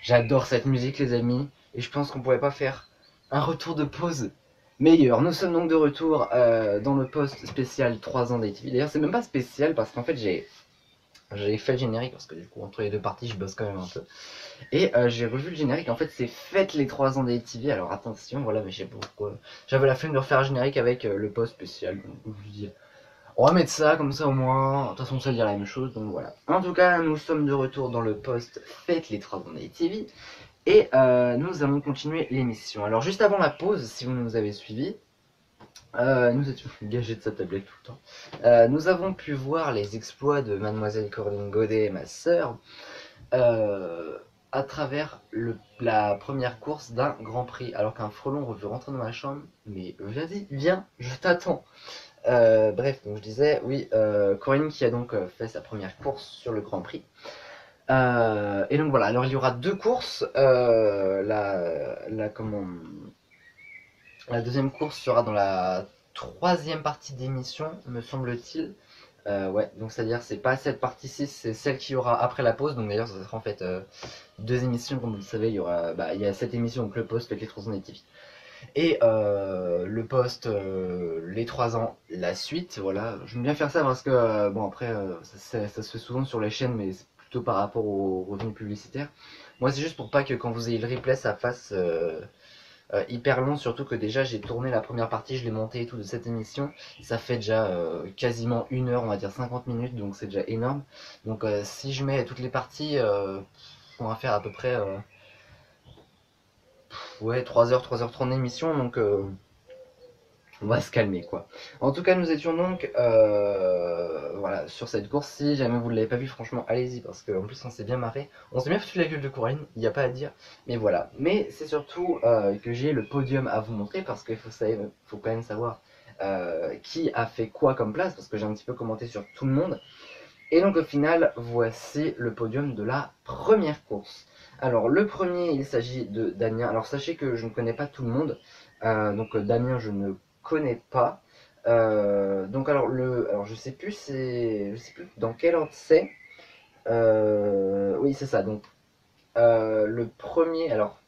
J'adore cette musique les amis, et je pense qu'on pourrait pas faire un retour de pause meilleur. Nous sommes donc de retour dans le post spécial 3 ans d'ATV. D'ailleurs c'est même pas spécial parce qu'en fait j'ai fait le générique parce que du coup entre les deux parties je bosse quand même un peu. Et j'ai revu le générique, en fait c'est faites les 3 ans d'ATV, alors attention, voilà, mais je sais pas pourquoi. J'avais la flemme de refaire un générique avec le post spécial, donc je dis on va mettre ça comme ça au moins, de toute façon ça veut dire la même chose, donc voilà. En tout cas, nous sommes de retour dans le post faites les 3 ans d'ATV, et nous allons continuer l'émission. Alors juste avant la pause, si vous nous avez suivis, nous étions gagés de sa tablette tout le temps. Nous avons pu voir les exploits de Mademoiselle Coraline Godet et ma sœur à travers la première course d'un Grand Prix. Alors qu'un frelon veut rentrer dans ma chambre, mais vas-y, viens, je t'attends. Bref, donc je disais, oui, Corinne qui a donc fait sa première course sur le Grand Prix. Et donc voilà, alors il y aura 2 courses. La deuxième course sera dans la 3e partie d'émission, me semble-t-il. Ouais, donc c'est-à-dire c'est pas cette partie-ci, c'est celle qui y aura après la pause. Donc d'ailleurs, ça sera en fait 2 émissions, comme vous le savez. Il y a cette émission, donc le post avec les 3 ans d'ATV. Et le post, les 3 ans, la suite, voilà. J'aime bien faire ça parce que, bon après, ça se fait souvent sur les chaînes, mais c'est plutôt par rapport aux revenus publicitaires. Moi, c'est juste pour pas que quand vous ayez le replay, ça fasse hyper long, surtout que déjà j'ai tourné la première partie, je l'ai monté et tout de cette émission. Ça fait déjà quasiment 1 heure, on va dire 50 minutes, donc c'est déjà énorme. Donc si je mets toutes les parties, on va faire à peu près ouais, 3h30 d'émission, donc on va se calmer quoi. En tout cas, nous étions donc voilà, sur cette course. Si jamais vous ne l'avez pas vu, franchement, allez-y parce qu'en plus on s'est bien marré. On s'est bien foutu la gueule de Coraline, il n'y a pas à dire. Mais voilà. Mais c'est surtout que j'ai le podium à vous montrer parce qu'il faut quand même savoir qui a fait quoi comme place parce que j'ai un petit peu commenté sur tout le monde. Et donc au final, voici le podium de la première course. Alors le premier, il s'agit de Damien. Alors sachez que je ne connais pas tout le monde. Donc Damien, je ne connais pas. Donc alors je sais plus dans quel ordre c'est. Oui c'est ça. Donc le premier, alors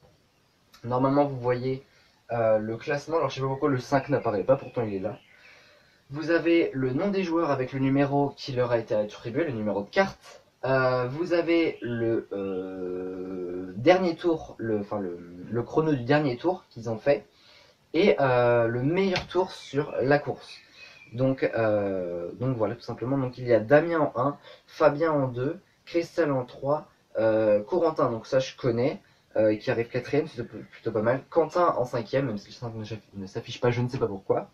normalement vous voyez le classement. Alors je sais pas pourquoi le 5 n'apparaît pas, pourtant il est là. Vous avez le nom des joueurs avec le numéro qui leur a été attribué, le numéro de carte. Vous avez le dernier tour, le chrono du dernier tour qu'ils ont fait. Et le meilleur tour sur la course. Donc voilà, tout simplement. Donc il y a Damien en 1, Fabien en 2, Christelle en 3, Corentin, donc ça je connais, qui arrive 4ème, c'est plutôt pas mal. Quentin en 5ème, même si le 5 ne s'affiche pas, je ne sais pas pourquoi.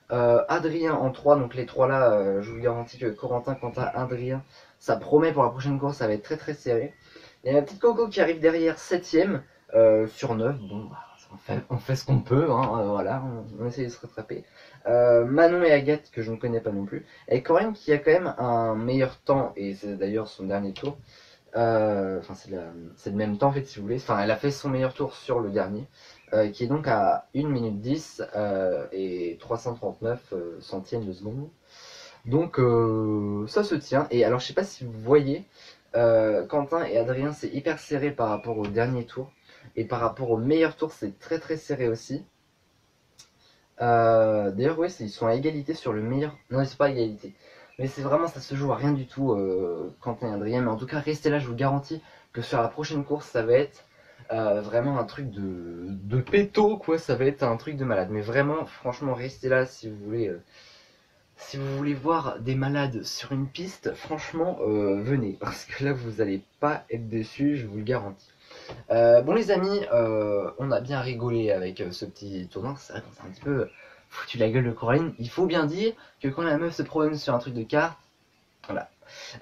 Adrien en 3, donc les 3 là, je vous garantis que Corentin, Quentin, Adrien, ça promet pour la prochaine course, ça va être très très serré. Il y a la petite Coco qui arrive derrière 7ème sur 9, bon bah, on fait ce qu'on peut, hein, voilà, on essaie de se rattraper. Manon et Agathe que je ne connais pas non plus. Et Corinne qui a quand même un meilleur temps, et c'est d'ailleurs son dernier tour. Enfin c'est le même temps en fait si vous voulez. Enfin elle a fait son meilleur tour sur le dernier. Qui est donc à 1 minute 10 et 339 centièmes de seconde. Donc ça se tient. Et alors je sais pas si vous voyez, Quentin et Adrien c'est hyper serré par rapport au dernier tour. Et par rapport au meilleur tour c'est très très serré aussi. D'ailleurs ouais ils sont à égalité sur le meilleur. Non c'est pas à égalité. Mais c'est vraiment ça se joue à rien du tout Quentin et Adrien. Mais en tout cas restez là, je vous garantis que sur la prochaine course ça va être vraiment un truc de péto quoi, ça va être un truc de malade. Mais vraiment, franchement, restez là si vous voulez voir des malades sur une piste, franchement, venez. Parce que là, vous allez pas être déçus, je vous le garantis. Bon les amis, on a bien rigolé avec ce petit tournoi. C'est vrai qu'on s'est un petit peu foutu la gueule de Coraline. Il faut bien dire que quand la meuf se promène sur un truc de carte, voilà.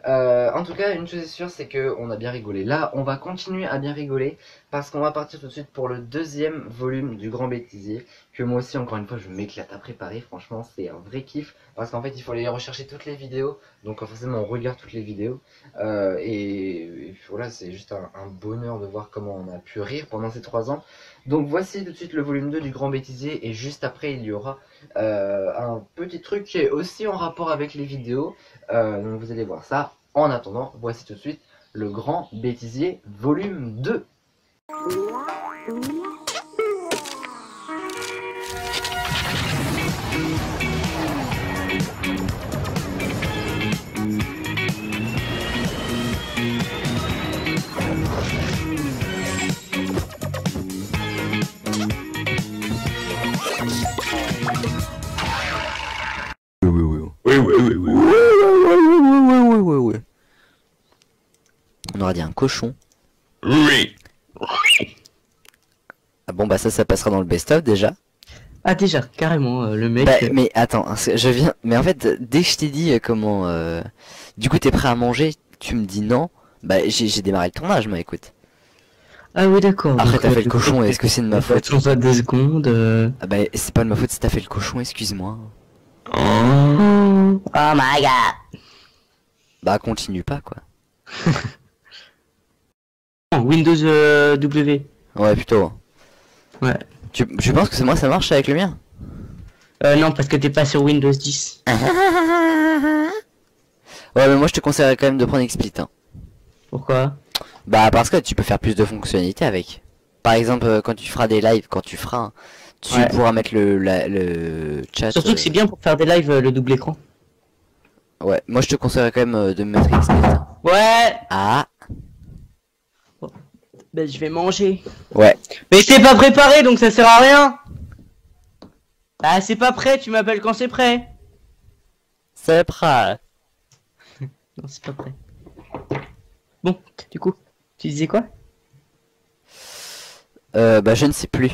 En tout cas, une chose est sûre, c'est qu'on a bien rigolé. Là, on va continuer à bien rigoler parce qu'on va partir tout de suite pour le 2e volume du Grand Bêtisier que moi aussi, encore une fois, je m'éclate à préparer. Franchement, c'est un vrai kiff. Parce qu'en fait, il faut aller rechercher toutes les vidéos. Donc, forcément, on regarde toutes les vidéos. Et voilà, c'est juste un bonheur de voir comment on a pu rire pendant ces 3 ans. Donc, voici tout de suite le volume 2 du Grand Bêtisier. Et juste après, il y aura un petit truc qui est aussi en rapport avec les vidéos. Donc, vous allez voir ça. En attendant, voici tout de suite le Grand Bêtisier volume 2. On aura dit un cochon. Oui. Ah bon bah ça passera dans le best-of déjà. Ah déjà, carrément, le mec... Bah, mais attends, je viens... Mais en fait, dès que je t'ai dit comment... Du coup t'es prêt à manger, tu me dis non. Bah j'ai démarré le tournage, moi écoute. Ah oui d'accord. Après t'as fait le cochon, est-ce que c'est de ma faute? Attends pas 2 secondes. Ah bah c'est pas de ma faute si t'as fait le cochon, excuse-moi. Oh my god. Bah continue pas quoi. Windows W. Ouais plutôt. Ouais. Tu penses que c'est moi ça marche avec le mien? Non, parce que t'es pas sur Windows 10. Ouais mais moi je te conseillerais quand même de prendre XSplit hein. Pourquoi? Bah parce que tu peux faire plus de fonctionnalités avec. Par exemple quand tu feras des lives, tu Ouais. pourras mettre le chat. Surtout que c'est bien pour faire des lives le double écran. Ouais, moi je te conseillerais quand même de me mettre XSplit. Ouais. Ah Ben je vais manger. ouais. Mais c'est pas préparé donc ça sert à rien. Bah c'est pas prêt, tu m'appelles quand c'est prêt. C'est prêt. Non c'est pas prêt. Bon, du coup, tu disais quoi? Bah je ne sais plus.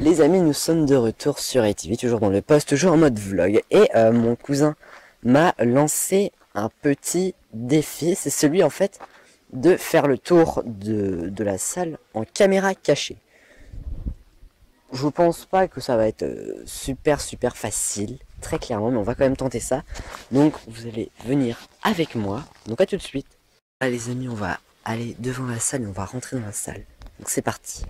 Les amis, nous sommes de retour sur ITV, toujours dans le post, toujours en mode vlog. Et mon cousin m'a lancé un petit défi. C'est celui en fait de faire le tour de la salle en caméra cachée. Je pense pas que ça va être super facile, très clairement, mais on va quand même tenter ça. Donc vous allez venir avec moi. Donc à tout de suite. Allez les amis, on va aller devant la salle et on va rentrer dans la salle. Donc c'est parti.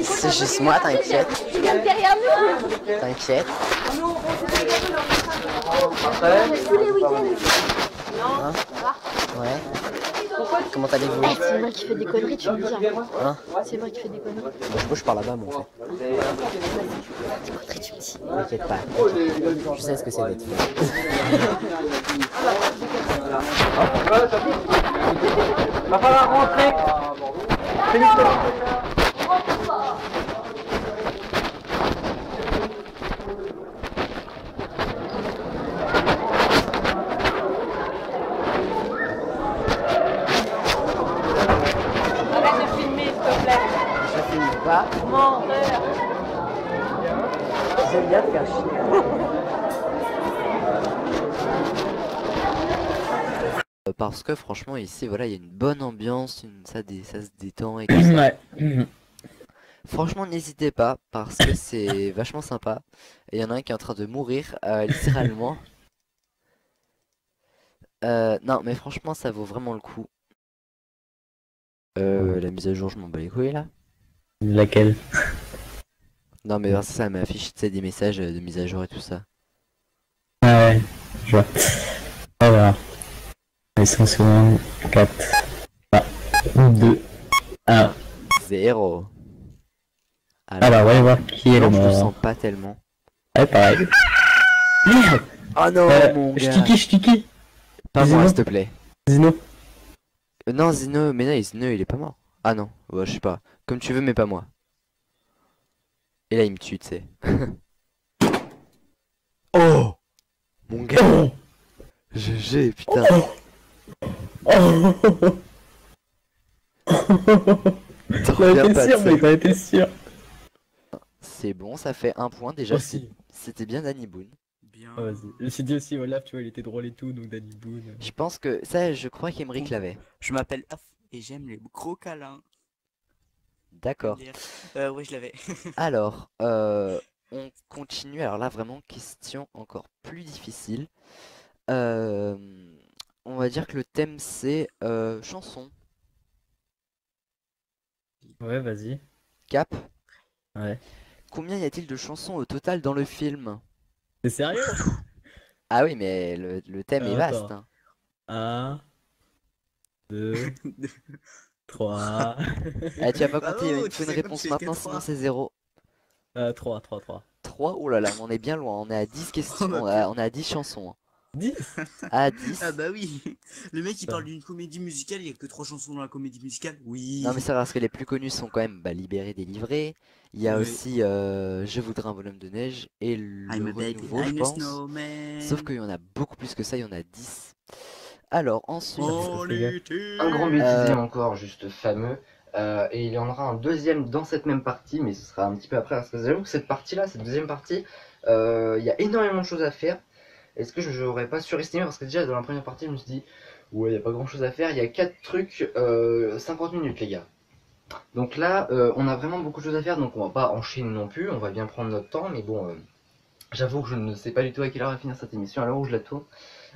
C'est juste moi, t'inquiète. Tu viens derrière nous. T'inquiète. Tous les week-ends. Hein? Ouais. Comment allez-vous? Eh, c'est moi qui fais des conneries, tu me dis. Hein? C'est moi qui fais des conneries. Moi je pars là-bas moi en fait. Des conneries, tu me dis. T'inquiète pas. Je sais ce que c'est d'être fait. Va falloir rentrer. Arrête de filmer s'il te plaît. Je filme pas. Menteur. J'aime bien te faire chier. Parce que franchement ici voilà il y a une bonne ambiance, ça se détend et tout ça. Ouais. Franchement n'hésitez pas parce que c'est vachement sympa. Et il y en a un qui est en train de mourir littéralement. Non mais franchement ça vaut vraiment le coup. La mise à jour je m'en bats les couilles là. Laquelle? Non mais ça m'affiche des messages de mise à jour et tout ça. Ouais, je vois. Alors, les 100 secondes, 4, 3, 2, 1. 0. Alors, voyons voir qui est le non, je le mort. sens pas tellement. Ouais, pareil. Merde. Oh non mon Je gars. tiki. Pas moi Zino. s'il te plaît. Zino. Non Zino, mais non Zino il est pas mort. Ah non, ouais, je sais pas. Comme tu veux mais pas moi. Et là il me tue tu sais. Oh mon gars. GG putain. T'en reviens pas de ça. t'as été sûr. C'est bon, ça fait un point déjà. Aussi. C'était bien Danny Boone. Bien. Ah, vas-y. J'ai dit aussi, Olaf, tu vois, il était drôle et tout, donc Danny Boone. Je pense que ça, je crois qu'Emeric l'avait. Je m'appelle Olaf et j'aime les gros câlins. D'accord. MDR. Ouais, je l'avais. Alors, on continue. Alors là, vraiment, question encore plus difficile. Euh, on va dire que le thème, c'est chanson. Ouais, vas-y. Cap. Ouais. Combien y a-t-il de chansons au total dans le film? T'es sérieux? Ah oui, mais le thème est vaste, Attends. hein. 1, 2, 3. Ah, tu vas pas compter, Bravo, il me tu faut une sais comme réponse tu fais que maintenant, sinon 3. c'est 0. 3, 3, 3. 3, oh là là, mais on est bien loin, on est à 10 questions, Oh ma on est à 10 chansons, hein. 10. À Ah 10. bah oui. Le mec il parle d'une comédie musicale, il y a que 3 chansons dans la comédie musicale. Non mais Oui. c'est vrai, parce que les plus connus sont quand même Libéré, délivré. Il y a Ouais. aussi Je voudrais un bonhomme de neige et I'm le a baby, renouveau, je I'm a pense. snowman. Sauf qu'il y en a beaucoup plus que ça, il y en a 10. Alors ensuite, En été. Un grand bêtisier encore, juste fameux. Et il y en aura un deuxième dans cette même partie, mais ce sera un petit peu après. Parce que j'avoue que cette partie-là, cette deuxième partie, il y a énormément de choses à faire. Est-ce que je n'aurais pas surestimé? Parce que déjà, dans la première partie, je me suis dit, ouais, il n'y a pas grand-chose à faire. Il y a 4 trucs, 50 minutes, les gars. Donc là, on a vraiment beaucoup de choses à faire, donc on va pas enchaîner non plus. On va bien prendre notre temps, mais bon, j'avoue que je ne sais pas du tout à quelle heure va finir cette émission, à l'heure où je la tourne.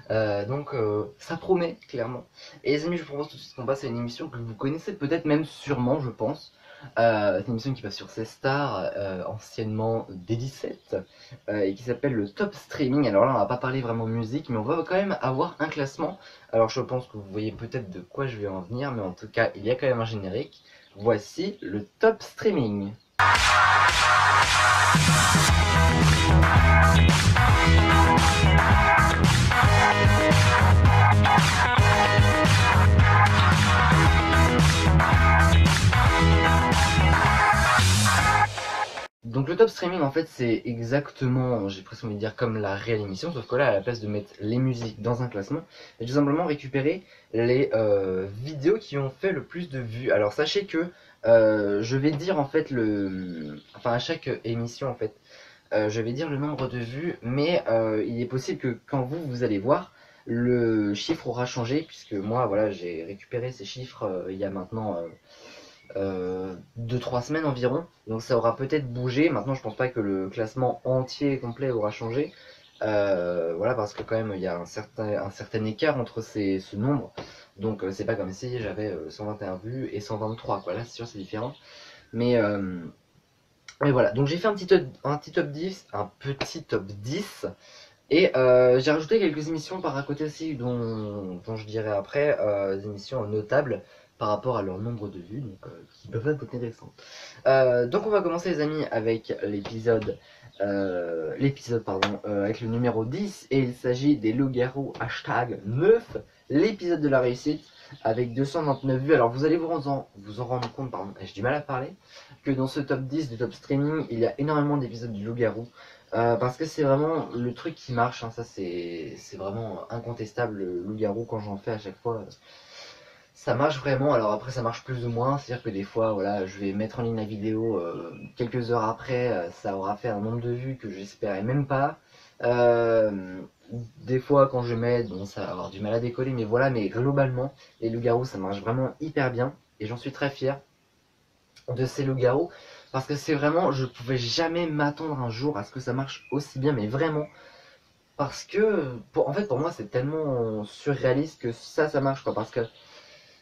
Donc ça promet clairement. Et les amis, je vous propose tout de suite qu'on passe à une émission que vous connaissez peut-être même sûrement, je pense. C'est une émission qui passe sur C-Star, anciennement D17, et qui s'appelle le Top Streaming. Alors là, on va pas parler vraiment musique, mais on va quand même avoir un classement. Alors je pense que vous voyez peut-être de quoi je vais en venir, mais en tout cas, il y a quand même un générique. Voici le Top Streaming. Donc le top streaming en fait c'est exactement, j'ai presque envie de dire comme la réelle émission, sauf que là à la place de mettre les musiques dans un classement, j'ai tout simplement récupéré les vidéos qui ont fait le plus de vues. Alors sachez que je vais dire en fait enfin à chaque émission en fait, je vais dire le nombre de vues, mais il est possible que quand vous allez voir, le chiffre aura changé, puisque moi voilà j'ai récupéré ces chiffres il y a maintenant 2-3 semaines environ, donc ça aura peut-être bougé. Maintenant je pense pas que le classement entier complet aura changé, voilà, parce que quand même il y a un certain écart entre ce nombre, donc c'est pas comme si j'avais 121 vues et 123 quoi, là c'est sûr c'est différent, mais voilà, donc j'ai fait un petit top 10, un petit top 10. Et j'ai rajouté quelques émissions par à côté aussi, dont je dirai après, des émissions notables par rapport à leur nombre de vues, donc qui peuvent être intéressantes. Donc on va commencer les amis avec avec le numéro 10, et il s'agit des loups-garous #9, l'épisode de la réussite, avec 229 vues. Alors vous allez vous en rendre compte, pardon, j'ai du mal à parler, que dans ce top 10 du top streaming, il y a énormément d'épisodes du loup-garou. Parce que c'est vraiment le truc qui marche, hein, ça c'est vraiment incontestable. Le loup-garou, quand j'en fais à chaque fois, ça marche vraiment. Alors après ça marche plus ou moins, c'est à dire que des fois voilà, je vais mettre en ligne la vidéo, quelques heures après ça aura fait un nombre de vues que j'espérais même pas. Des fois quand je mets, bon, ça va avoir du mal à décoller, mais voilà, mais globalement les loups-garous ça marche vraiment hyper bien, et j'en suis très fier de ces loups-garous, parce que c'est vraiment, je pouvais jamais m'attendre un jour à ce que ça marche aussi bien, mais vraiment, parce que en fait pour moi c'est tellement surréaliste que ça marche quoi, parce que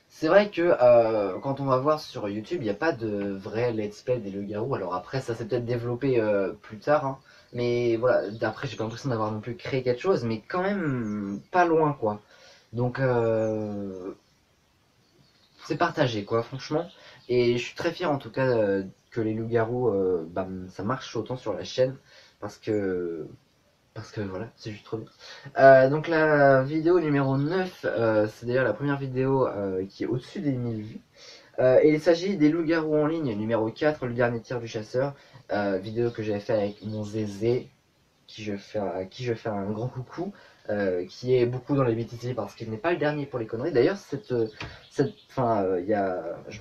c'est vrai que quand on va voir sur YouTube, il n'y a pas de vrai let's play des loups-garous. Alors après ça s'est peut-être développé plus tard, hein, mais voilà, d'après j'ai pas l'impression d'avoir non plus créé quelque chose, mais quand même pas loin quoi. Donc c'est partagé quoi, franchement. Et je suis très fier en tout cas que les loups-garous, ça marche autant sur la chaîne, parce que voilà, c'est juste trop bien. Donc la vidéo numéro 9, c'est d'ailleurs la première vidéo qui est au-dessus des 1000 vues. Et il s'agit des loups-garous en ligne, numéro 4, le dernier tir du chasseur. Vidéo que j'avais fait avec mon Zézé, à qui je fais un grand coucou, qui est beaucoup dans les bêtisiers parce qu'il n'est pas le dernier pour les conneries. D'ailleurs, je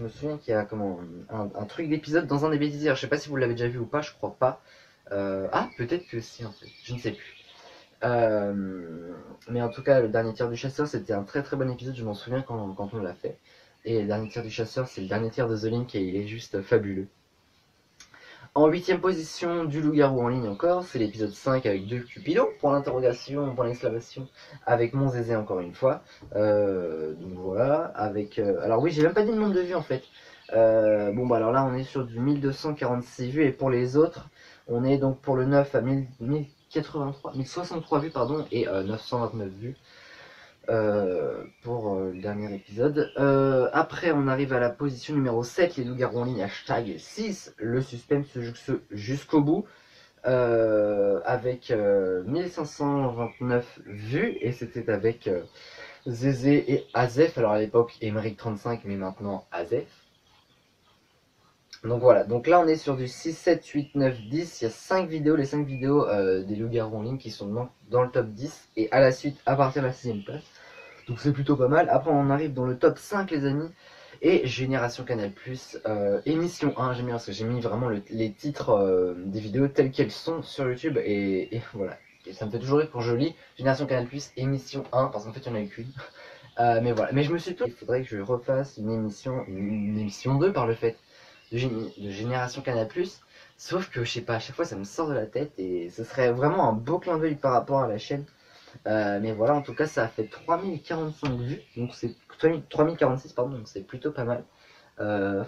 me souviens qu'il y a un truc d'épisode dans un des bêtisiers. Alors, je sais pas si vous l'avez déjà vu ou pas, je crois pas. Ah, peut-être que si en fait, je ne sais plus. Mais en tout cas, le dernier tir du chasseur, c'était un très très bon épisode, je m'en souviens quand on l'a fait. Et le dernier tir du chasseur, c'est le dernier tir de The Link et il est juste fabuleux. En 8ème position du loup-garou en ligne encore, c'est l'épisode 5 avec 2 Cupido, pour l'interrogation, pour l'exclamation, avec mon Zézé encore une fois. Donc voilà, avec... alors oui, j'ai même pas dit le nombre de vues en fait. Bon bah alors là on est sur du 1246 vues et pour les autres, on est donc pour le 9 à 1063 vues pardon, et 929 vues. Pour le dernier épisode. Après, on arrive à la position numéro 7, les loups-garous en ligne, hashtag 6, le suspense jusqu'au bout, avec 1529 vues, et c'était avec Zézé et Azef, alors à l'époque Emeric35, mais maintenant Azef. Donc voilà, donc là on est sur du 6, 7, 8, 9, 10, il y a 5 vidéos, les 5 vidéos des loups-garous en ligne qui sont dans le top 10, et à la suite, à partir de la 6ème place. Donc c'est plutôt pas mal. Après on arrive dans le top 5 les amis. Et Génération Canal+, émission 1, j'aime bien parce que j'ai mis vraiment les titres des vidéos telles qu'elles sont sur YouTube. Et voilà, et ça me fait toujours rire quand je lis Génération Canal+, émission 1, parce qu'en fait il n'y en a eu qu'une. Mais voilà, mais je me suis dit, il faudrait que je refasse une émission 2 par le fait de Génération Canal+. Sauf que je sais pas, à chaque fois ça me sort de la tête et ce serait vraiment un beau clin d'œil par rapport à la chaîne. Mais voilà, en tout cas, ça a fait 3045 vues, donc c'est 3046, pardon, donc c'est plutôt pas mal.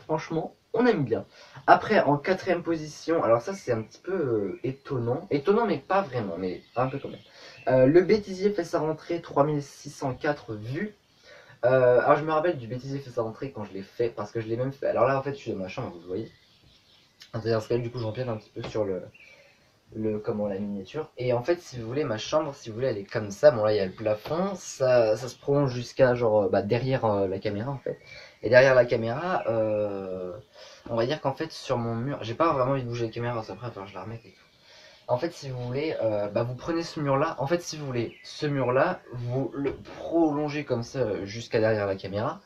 Franchement, on aime bien. Après, en 4ème position, alors ça c'est un petit peu étonnant, mais pas vraiment, mais un peu quand même. Le bêtisier fait sa rentrée, 3604 vues. Alors je me rappelle du bêtisier fait sa rentrée quand je l'ai fait, parce que je l'ai même fait. Alors là, en fait, je suis dans ma chambre, vous voyez. C'est-à-dire que du coup, j'empiète un petit peu sur la miniature. Et en fait, si vous voulez, ma chambre, si vous voulez, elle est comme ça. Bon, là, il y a le plafond. Ça se prolonge jusqu'à genre derrière la caméra en fait. Et derrière la caméra, on va dire qu'en fait, sur mon mur, j'ai pas vraiment envie de bouger la caméra, parce qu'après, je la remette et tout. En fait, si vous voulez, vous prenez ce mur-là. En fait, si vous voulez, ce mur-là, vous le prolongez comme ça jusqu'à derrière la caméra.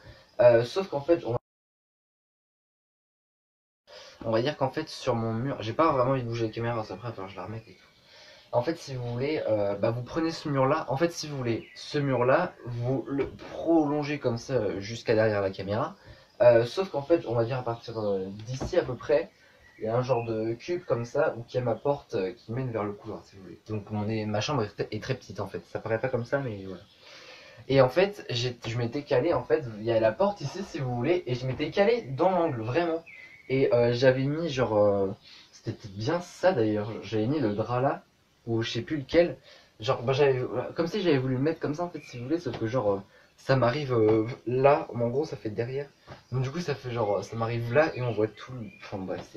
Sauf qu'en fait, on va dire qu'en fait, sur mon mur, j'ai pas vraiment envie de bouger la caméra, parce qu'après, je la remette et tout. En fait, si vous voulez, vous prenez ce mur-là. En fait, si vous voulez, ce mur-là, vous le prolongez comme ça jusqu'à derrière la caméra. Sauf qu'en fait, on va dire à partir d'ici à peu près, il y a un genre de cube comme ça où qui a ma porte qui mène vers le couloir, si vous voulez. Donc ma chambre est très petite en fait. Ça paraît pas comme ça, mais voilà. Et en fait, je m'étais calé en fait. Il y a la porte ici, si vous voulez, et je m'étais calé dans l'angle vraiment. Et j'avais mis genre, c'était bien ça d'ailleurs. J'avais mis le drap là ou je sais plus lequel, genre comme si j'avais voulu le mettre comme ça en fait si vous voulez, sauf que genre ça m'arrive là, en gros ça fait derrière, donc du coup ça fait genre ça m'arrive là et on voit tout, enfin bref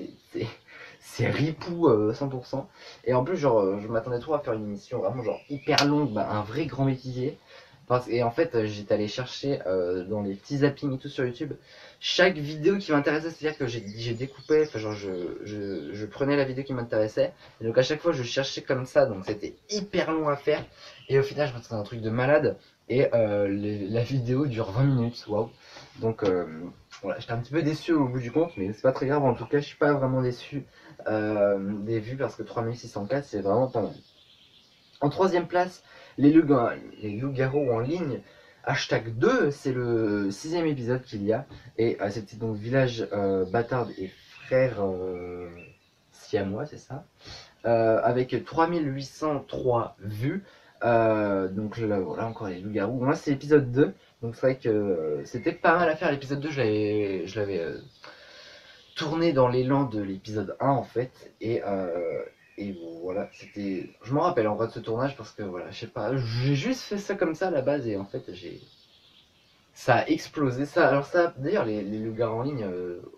c'est ripou 100%, et en plus genre je m'attendais trop à faire une émission vraiment genre hyper longue, un vrai grand bêtisier. Et en fait, j'étais allé chercher dans les petits zappings et tout sur YouTube chaque vidéo qui m'intéressait, c'est-à-dire que j'ai découpé, enfin genre je prenais la vidéo qui m'intéressait, et donc à chaque fois je cherchais comme ça, donc c'était hyper long à faire, et au final je m'attendais à un truc de malade, et la vidéo dure 20 minutes, waouh. Donc voilà, j'étais un petit peu déçu au bout du compte, mais c'est pas très grave, en tout cas je suis pas vraiment déçu des vues, parce que 3604 c'est vraiment pas mal. En 3ème place, les loups-garous en ligne, hashtag 2, c'est le 6ème épisode qu'il y a. Et c'était donc Village Bâtard et Frères Siamois, c'est ça, avec 3803 vues. Donc là, voilà, encore les loups-garous. Moi, c'est l'épisode 2. Donc c'est vrai que c'était pas mal à faire. L'épisode 2, je l'avais tourné dans l'élan de l'épisode 1 en fait. Et voilà, c'était. Je m'en rappelle en vrai de ce tournage parce que voilà, je sais pas, j'ai juste fait ça comme ça à la base et en fait ça a explosé. Ça, alors ça, d'ailleurs, les loups-garous en ligne,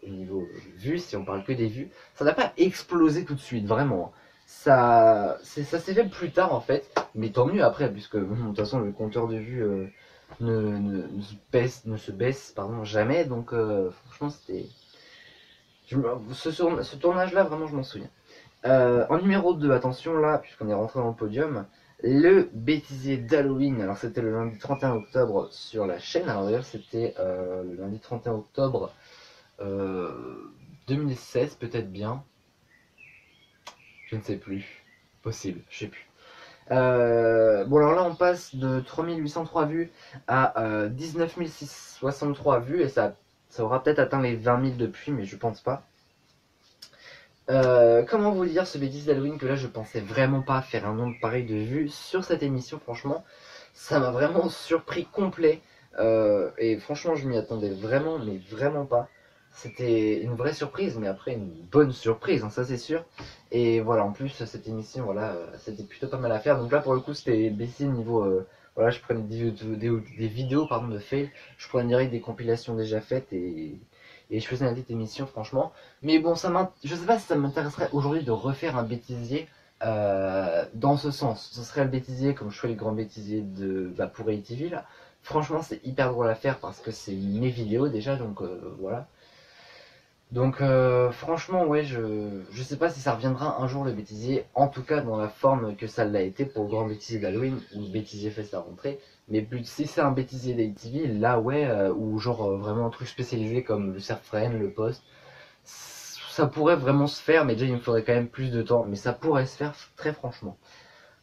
au niveau vues, si on parle que des vues, ça n'a pas explosé tout de suite, vraiment. Ça s'est fait plus tard en fait, mais tant mieux après, puisque bon, de toute façon le compteur de vues ne se baisse pardon, jamais, donc franchement c'était. Ce tournage-là, vraiment, je m'en souviens. En numéro 2, attention là, puisqu'on est rentré dans le podium, le bêtisier d'Halloween. Alors c'était le lundi 31 octobre sur la chaîne. Alors d'ailleurs c'était le lundi 31 octobre 2016 peut-être bien. Je ne sais plus. Possible, je sais plus. Bon alors là on passe de 3803 vues à 19 663 vues et ça aura peut-être atteint les 20 000 depuis, mais je pense pas. Comment vous dire ce bêtise d'Halloween que là je pensais vraiment pas faire un nombre pareil de vues sur cette émission, franchement ça m'a vraiment surpris complet. Et franchement je m'y attendais vraiment, mais vraiment pas. C'était une vraie surprise, mais après une bonne surprise, hein, ça c'est sûr. Et voilà, en plus cette émission, voilà, c'était plutôt pas mal à faire. Donc là pour le coup c'était baissé niveau, voilà, je prenais des vidéos pardon, de fail, je prenais direct des compilations déjà faites et je faisais une petite émission franchement. Mais bon, je sais pas si ça m'intéresserait aujourd'hui de refaire un bêtisier dans ce sens. Ce serait le bêtisier comme je fais les grands bêtisiers pour ATV là. Franchement c'est hyper drôle à faire parce que c'est mes vidéos déjà, donc voilà. Donc franchement ouais, je sais pas si ça reviendra un jour le bêtisier, en tout cas dans la forme que ça l'a été pour le grand bêtisier d'Halloween ou le bêtisier fait sa rentrée. Mais plus, si c'est un bêtisier d'ATV, là ouais, ou genre vraiment un truc spécialisé comme le Surfriend, le Post, ça pourrait vraiment se faire, mais déjà il me faudrait quand même plus de temps, mais ça pourrait se faire très franchement.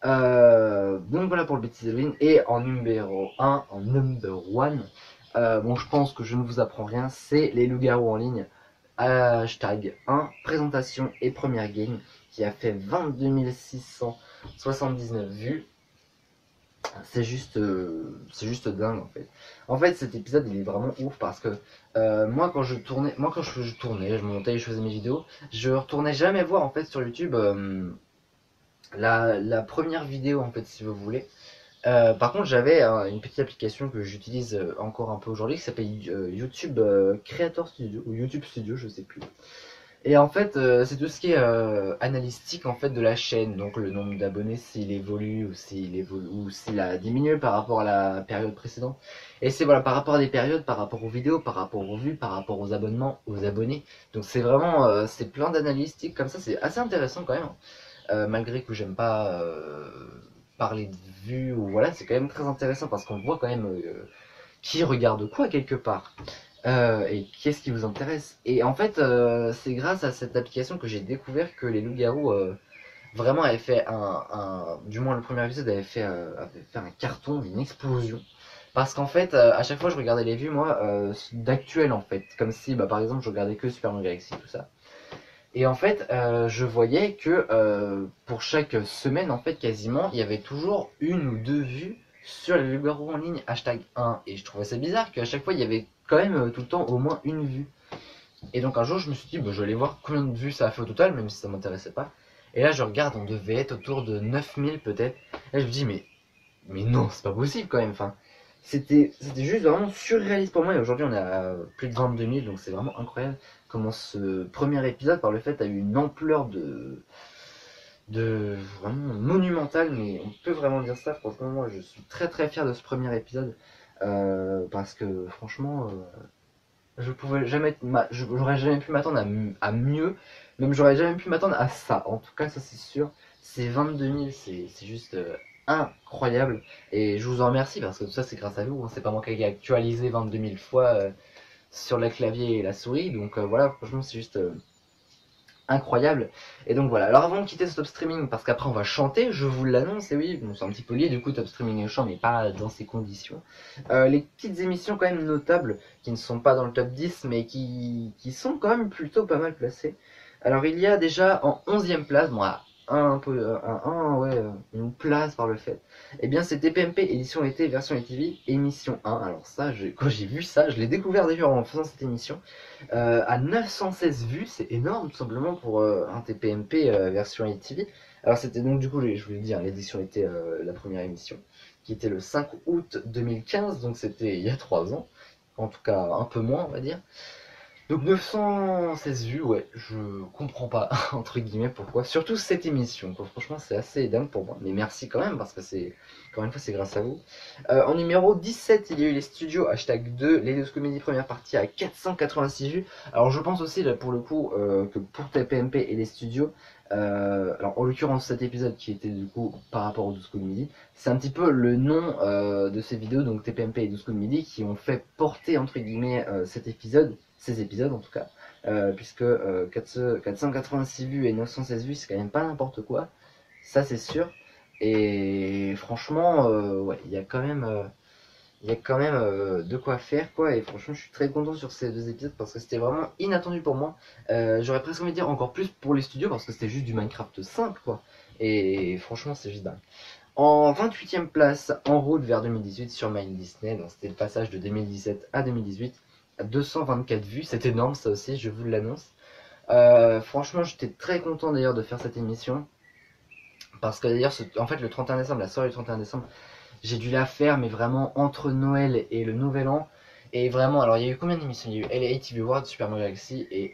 Donc voilà pour le bêtisier d'Halloween. Et en numéro 1, en number 1, bon je pense que je ne vous apprends rien, c'est les loups-garous en ligne. Hashtag 1, présentation et première game, qui a fait 22 679 vues. C'est juste dingue en fait. En fait cet épisode il est vraiment ouf parce que moi quand je tournais, je montais et je faisais mes vidéos, je retournais jamais voir en fait sur YouTube la première vidéo en fait si vous voulez. Par contre j'avais une petite application que j'utilise encore un peu aujourd'hui qui s'appelle YouTube Creator Studio ou YouTube Studio, je sais plus. Et en fait, c'est tout ce qui est analytique en fait de la chaîne, donc le nombre d'abonnés s'il évolue ou s'il a diminué par rapport à la période précédente. Et c'est voilà par rapport à des périodes, par rapport aux vidéos, par rapport aux vues, par rapport aux abonnements, aux abonnés. Donc c'est vraiment c'est plein d'analytiques comme ça, c'est assez intéressant quand même. Malgré que j'aime pas parler de vues ou voilà, c'est quand même très intéressant parce qu'on voit quand même qui regarde quoi quelque part. Et qu'est-ce qui vous intéresse? Et en fait, c'est grâce à cette application que j'ai découvert que les loups-garous vraiment avaient fait du moins le premier épisode avait fait un carton, une explosion. Parce qu'en fait, à chaque fois je regardais les vues, moi, d'actuel en fait. Comme si, par exemple, je regardais que Super Mario Galaxy, tout ça. Et en fait, je voyais que pour chaque semaine, en fait, quasiment, il y avait toujours une ou deux vues sur les loups-garous en ligne, hashtag 1. Et je trouvais ça bizarre qu'à chaque fois, il y avait quand même tout le temps au moins une vue. Et donc un jour, je me suis dit, je vais aller voir combien de vues ça a fait au total, même si ça m'intéressait pas. Et là, je regarde, on devait être autour de 9000 peut-être. Et là, je me dis, mais non, c'est pas possible quand même. Enfin, c'était juste vraiment surréaliste pour moi. Et aujourd'hui, on est à plus de 22 000, donc c'est vraiment incroyable comment ce premier épisode, par le fait, a eu une ampleur de vraiment monumentale. Mais on peut vraiment dire ça. Franchement, moi, je suis très très fier de ce premier épisode. Parce que franchement, j'aurais jamais pu m'attendre à mieux, même j'aurais jamais pu m'attendre à ça. En tout cas, ça c'est sûr. C'est 22 000, c'est juste incroyable. Et je vous en remercie parce que tout ça c'est grâce à vous. Hein. C'est pas moi qui ai actualisé 22 000 fois sur le clavier et la souris. Donc voilà, franchement, c'est juste incroyable. Et donc voilà, alors avant de quitter ce top streaming, parce qu'après on va chanter, je vous l'annonce, et oui, bon, c'est un petit peu lié du coup, top streaming et chant, mais pas dans ces conditions. Les petites émissions quand même notables, qui ne sont pas dans le top 10, mais qui sont quand même plutôt pas mal placées. Alors il y a déjà en 11e place, bon, une place par le fait, et bien c'est TPMP édition été version ETV émission 1. Alors ça, quand j'ai vu ça, je l'ai découvert déjà en faisant cette émission. À 916 vues, c'est énorme tout simplement pour un TPMP version ATV. Alors c'était donc du coup, je vous l'ai dit, hein, l'édition était la première émission, qui était le 5 août 2015, donc c'était il y a 3 ans, en tout cas un peu moins on va dire. Donc 916 vues, ouais, je comprends pas, entre guillemets, pourquoi. Surtout cette émission, quoi. Franchement, c'est assez dingue pour moi. Mais merci quand même, parce que c'est, encore une fois, c'est grâce à vous. En numéro 17, il y a eu les studios, hashtag 2, les 12 comédies première partie à 486 vues. Alors je pense aussi, là, pour le coup, que pour TPMP et les studios, alors en l'occurrence cet épisode qui était du coup par rapport aux 12 coups de midi, c'est un petit peu le nom de ces vidéos, donc TPMP et 12 coups de midi, qui ont fait porter, entre guillemets, ces épisodes en tout cas, puisque 486 vues et 916 vues c'est quand même pas n'importe quoi, ça c'est sûr. Et franchement, ouais, il y a quand même de quoi faire, quoi. Et franchement, je suis très content sur ces 2 épisodes parce que c'était vraiment inattendu pour moi. J'aurais presque envie de dire encore plus pour les studios parce que c'était juste du Minecraft simple, quoi. Et franchement, c'est juste dingue. En 28e place, En route vers 2018 sur My Disney, donc c'était le passage de 2017 à 2018, à 224 vues, c'est énorme ça aussi, je vous l'annonce. Franchement, j'étais très content d'ailleurs de faire cette émission, parce que d'ailleurs, en fait, le 31 décembre, la soirée du 31 décembre, j'ai dû la faire, mais vraiment entre Noël et le Nouvel An. Et vraiment, alors il y a eu combien d'émissions? Il y a eu LA TV World, Super Mario Galaxy et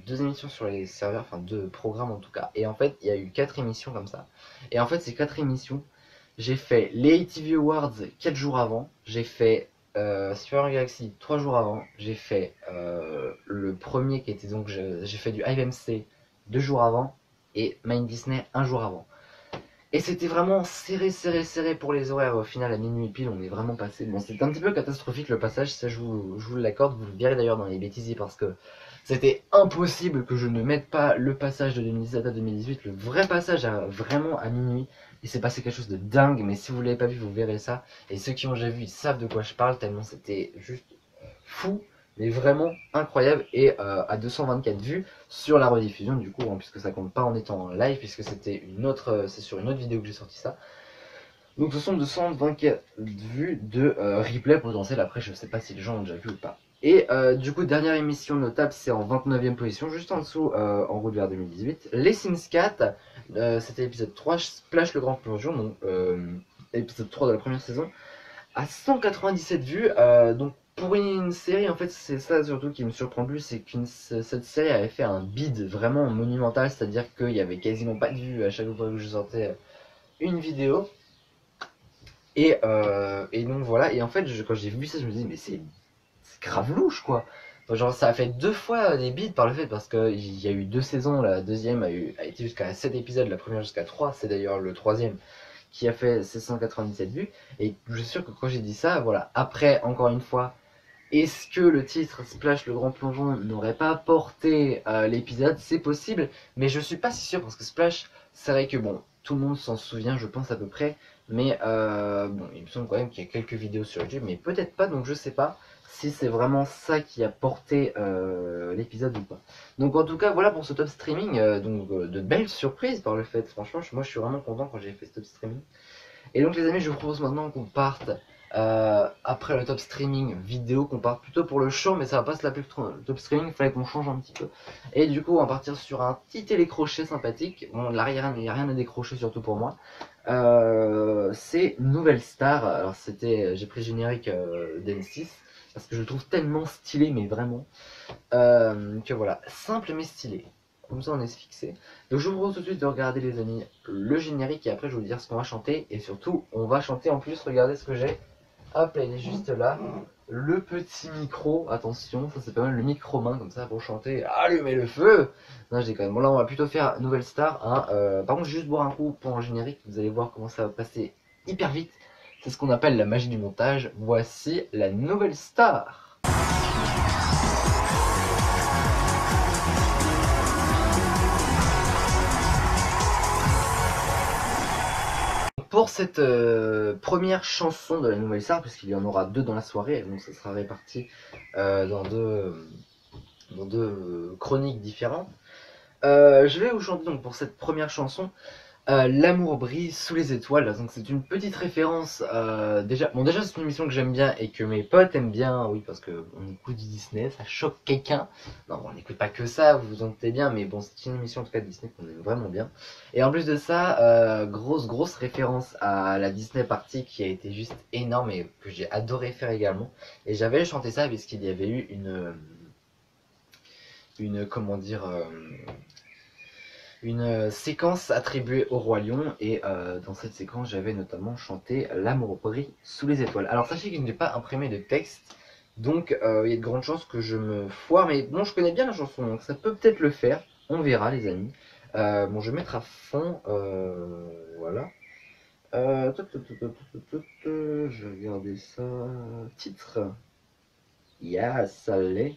2 émissions sur les serveurs, enfin 2 programmes en tout cas. Et en fait, il y a eu 4 émissions comme ça. Et en fait, ces 4 émissions, j'ai fait les ATV Awards 4 jours avant, j'ai fait Super Mario Galaxy 3 jours avant, j'ai fait le premier qui était donc, j'ai fait du IMC 2 jours avant, et Main Disney 1 jour avant. Et c'était vraiment serré pour les horaires. Au final, à minuit pile, on est vraiment passé. Bon, c'était un petit peu catastrophique le passage, ça je vous l'accorde. Vous le verrez d'ailleurs dans les bêtisiers parce que c'était impossible que je ne mette pas le passage de 2017 à 2018, le vrai passage vraiment à minuit. Il s'est passé quelque chose de dingue, mais si vous l'avez pas vu, vous verrez ça. Et ceux qui ont déjà vu, ils savent de quoi je parle, tellement c'était juste fou, mais vraiment incroyable. Et à 224 vues sur la rediffusion, du coup, hein, puisque ça compte pas en étant en live, puisque c'était c'est sur une autre vidéo que j'ai sorti ça. Donc ce sont 224 vues de replay potentiel. Après, je sais pas si les gens ont déjà vu ou pas. Et du coup, dernière émission notable, c'est en 29e position, juste en dessous, En route vers 2018. Les Sims 4, c'était l'épisode 3, Splash le grand plongeon, donc épisode 3 de la première saison, à 197 vues. Donc pour une série, en fait, c'est ça surtout qui me surprend plus, c'est que cette série avait fait un bid vraiment monumental, c'est-à-dire qu'il y avait quasiment pas de vues à chaque fois que je sortais une vidéo. Et donc voilà, et en fait, quand j'ai vu ça, je me dis, mais c'est grave louche, quoi. Enfin, genre, ça a fait 2 fois des bids par le fait, parce qu'il y a eu 2 saisons, la deuxième a été jusqu'à 7 épisodes, la première jusqu'à 3, c'est d'ailleurs le troisième qui a fait ses 197 vues. Et je suis sûr que quand j'ai dit ça, voilà, après, encore une fois, est-ce que le titre Splash le grand plongeon n'aurait pas porté l'épisode? C'est possible, mais je suis pas si sûr parce que Splash, c'est vrai que bon, tout le monde s'en souvient, je pense à peu près, mais bon, il me semble quand même qu'il y a quelques vidéos sur YouTube, mais peut-être pas, donc je sais pas si c'est vraiment ça qui a porté l'épisode ou pas. Donc en tout cas, voilà pour ce top streaming, de belles surprises par le fait, franchement, moi je suis vraiment content quand j'ai fait ce top streaming. Et donc les amis, je vous propose maintenant qu'on parte après le top streaming vidéo, qu'on parte plutôt pour le chant, mais ça va pas se l'appeler le top streaming, il fallait qu'on change un petit peu. Et du coup, on va partir sur un petit télécrochet sympathique. Bon, là, il n'y a rien à décrocher, surtout pour moi. C'est Nouvelle Star. Alors, j'ai pris le générique d'N6 parce que je le trouve tellement stylé, mais vraiment, que voilà, simple mais stylé. Comme ça, on est fixé. Donc, je vous propose tout de suite de regarder, les amis, le générique et après, je vais vous dire ce qu'on va chanter. Et surtout, on va chanter en plus, regardez ce que j'ai. Hop, là, il est juste là. Le petit micro, attention, ça c'est pas mal, le micro main comme ça pour chanter. Allumez le feu! Non, je déconne. Bon, là, on va plutôt faire Nouvelle Star. Hein. Par contre, juste boire un coup pour le générique, vous allez voir comment ça va passer hyper vite. C'est ce qu'on appelle la magie du montage. Voici la Nouvelle Star. Pour cette première chanson de la Nouvelle Star, puisqu'il y en aura 2 dans la soirée, donc ça sera réparti dans deux chroniques différentes. Je vais vous chanter donc pour cette première chanson L'amour brille sous les étoiles. Donc c'est une petite référence déjà c'est une émission que j'aime bien et que mes potes aiment bien, oui, parce que on écoute du Disney, ça choque quelqu'un. Non, on n'écoute pas que ça, vous vous en doutez bien, mais bon, c'est une émission en tout cas de Disney qu'on aime vraiment bien. Et en plus de ça, grosse référence à la Disney Party qui a été juste énorme et que j'ai adoré faire également. Et j'avais chanté ça parce qu'il y avait eu comment dire, une séquence attribuée au Roi Lion, et dans cette séquence j'avais notamment chanté L'amour brille sous les étoiles. Alors sachez que je n'ai pas imprimé de texte, donc il y a de grandes chances que je me foire, mais bon, je connais bien la chanson, donc ça peut peut-être le faire, on verra les amis. Bon, je vais mettre à fond, voilà. Je vais regarder ça, titre, ça l'est.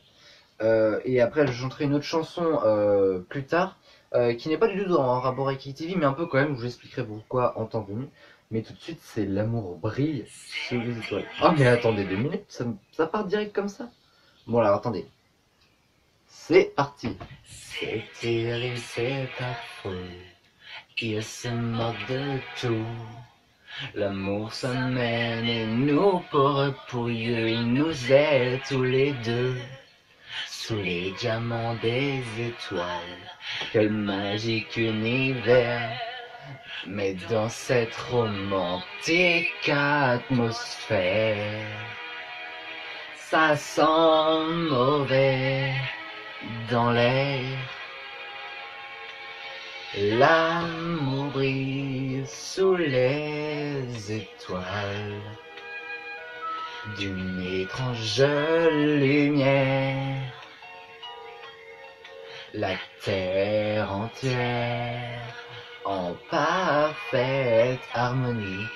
Et après je chanterai une autre chanson plus tard. qui n'est pas du tout dans un rapport avec ITV, mais un peu quand même, je vous expliquerai pourquoi en temps venu. Mais tout de suite, c'est L'amour brille sous les étoiles. Oh, mais attendez 2 minutes, ça part direct comme ça. Bon, alors attendez. C'est parti. C'est terrible, c'est affreux. Il se moque de tout. L'amour s'amène et nous, pour Dieu, il nous aide tous les deux. Sous les diamants des étoiles, quel magique univers. Mais dans cette romantique atmosphère, ça sent mauvais dans l'air. L'amour brille sous les étoiles d'une étrange lumière. La terre entière en parfaite harmonie